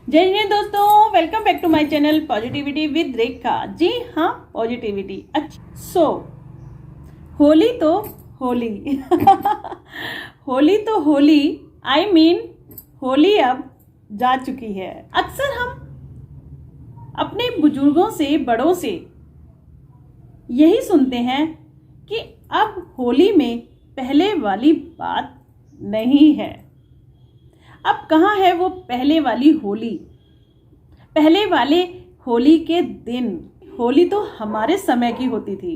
जय हिंद दोस्तों, welcome back to my channel positivity with Rekha. जी हाँ, पॉजिटिविटी। अच्छा, होली तो होली होली तो होली, आई मीन होली अब जा चुकी है। अक्सर हम अपने बुजुर्गों से, बड़ों से यही सुनते हैं कि अब होली में पहले वाली बात नहीं है। अब कहाँ है वो पहले वाली होली, पहले वाले होली के दिन। होली तो हमारे समय की होती थी।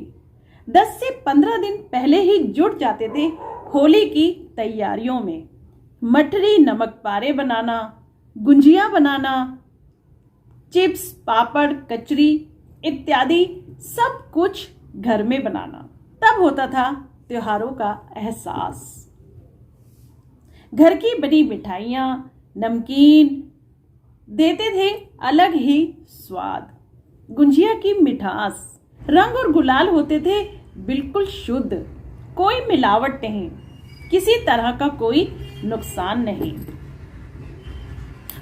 10 से 15 दिन पहले ही जुट जाते थे होली की तैयारियों में। मठरी, नमक पारे बनाना, गुंजिया बनाना, चिप्स, पापड़, कचरी इत्यादि सब कुछ घर में बनाना। तब होता था त्योहारों का एहसास। घर की बनी मिठाइयाँ, नमकीन देते थे अलग ही स्वाद। गुंजिया की मिठास, रंग और गुलाल होते थे बिल्कुल शुद्ध, कोई मिलावट नहीं, किसी तरह का कोई नुकसान नहीं।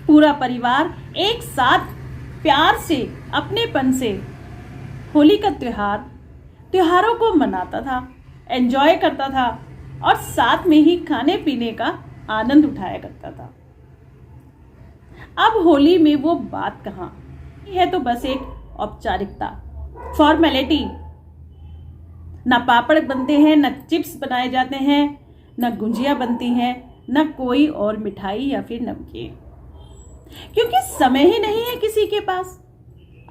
पूरा परिवार एक साथ प्यार से, अपनेपन से होली का त्योहारों को मनाता था, एंजॉय करता था और साथ में ही खाने पीने का आनंद उठाया करता था। अब होली में वो बात कहाँ है, तो बस एक औपचारिकता, फॉर्मेलिटी। ना पापड़ बनते हैं, ना चिप्स बनाए जाते हैं, ना गुंजिया बनती हैं, ना कोई और मिठाई या फिर नमकीन, क्योंकि समय ही नहीं है किसी के पास।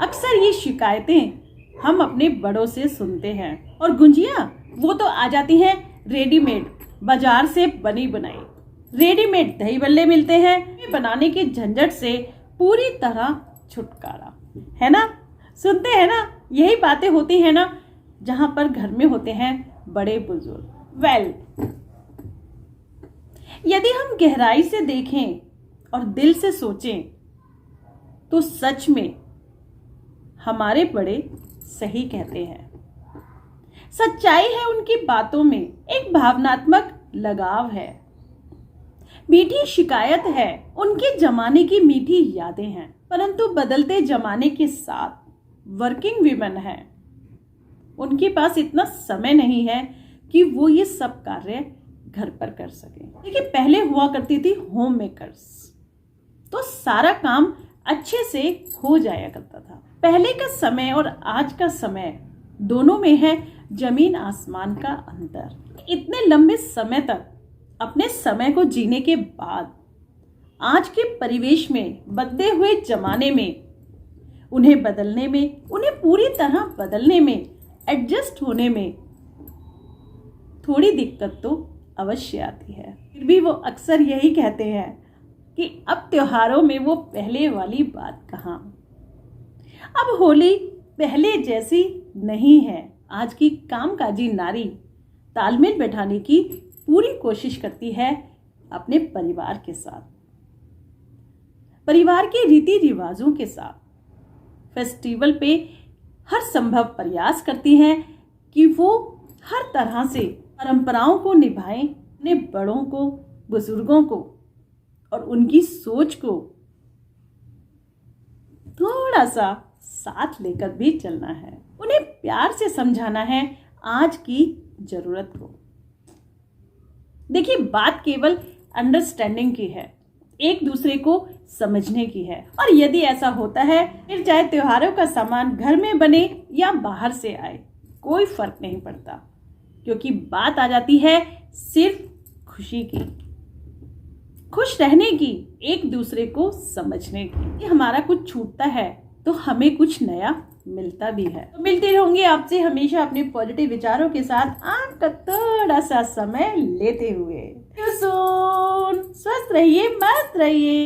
अक्सर ये शिकायतें हम अपने बड़ों से सुनते हैं। और गुंजिया वो तो आ जाती हैं रेडीमेड, बाजार से बनी बनाई। रेडीमेड दही बल्ले मिलते हैं, बनाने की झंझट से पूरी तरह छुटकारा है ना। सुनते हैं ना, यही बातें होती हैं ना जहां पर घर में होते हैं बड़े बुजुर्ग। यदि हम गहराई से देखें और दिल से सोचें तो सच में हमारे बड़े सही कहते हैं। सच्चाई है उनकी बातों में, एक भावनात्मक लगाव है, मीठी शिकायत है, उनके जमाने की मीठी यादें हैं। परंतु बदलते जमाने के साथ वर्किंग वीमेन है, उनके पास इतना समय नहीं है कि वो ये सब कार्य घर पर कर सके। देखिए, पहले हुआ करती थी होम मेकर्स, तो सारा काम अच्छे से हो जाया करता था। पहले का समय और आज का समय दोनों में है जमीन आसमान का अंतर। इतने लंबे समय तक अपने समय को जीने के बाद आज के परिवेश में, बदले हुए जमाने में, उन्हें बदलने में, उन्हें पूरी तरह बदलने में, एडजस्ट होने में थोड़ी दिक्कत तो अवश्य आती है। फिर भी वो अक्सर यही कहते हैं कि अब त्योहारों में वो पहले वाली बात कहाँ। अब होली पहले जैसी नहीं है। आज की कामकाजी नारी तालमेल बैठाने की पूरी कोशिश करती है अपने परिवार के साथ, परिवार के रीति रिवाजों के साथ। फेस्टिवल पे हर संभव प्रयास करती हैं कि वो हर तरह से परंपराओं को निभाएं, अपने बड़ों को, बुजुर्गों को और उनकी सोच को थोड़ा सा साथ लेकर भी चलना है। उन्हें प्यार से समझाना है आज की जरूरत को। देखिए, बात केवल अंडरस्टैंडिंग की है, एक दूसरे को समझने की है। और यदि ऐसा होता है, फिर चाहे त्योहारों का सामान घर में बने या बाहर से आए, कोई फर्क नहीं पड़ता, क्योंकि बात आ जाती है सिर्फ खुशी की, खुश रहने की, एक दूसरे को समझने की। कि हमारा कुछ छूटता है तो हमें कुछ नया मिलता भी है। तो मिलती रहूंगी आपसे हमेशा अपने पॉजिटिव विचारों के साथ, आँख का थोड़ा सा समय लेते हुए। स्वस्थ रहिए, मस्त रहिए।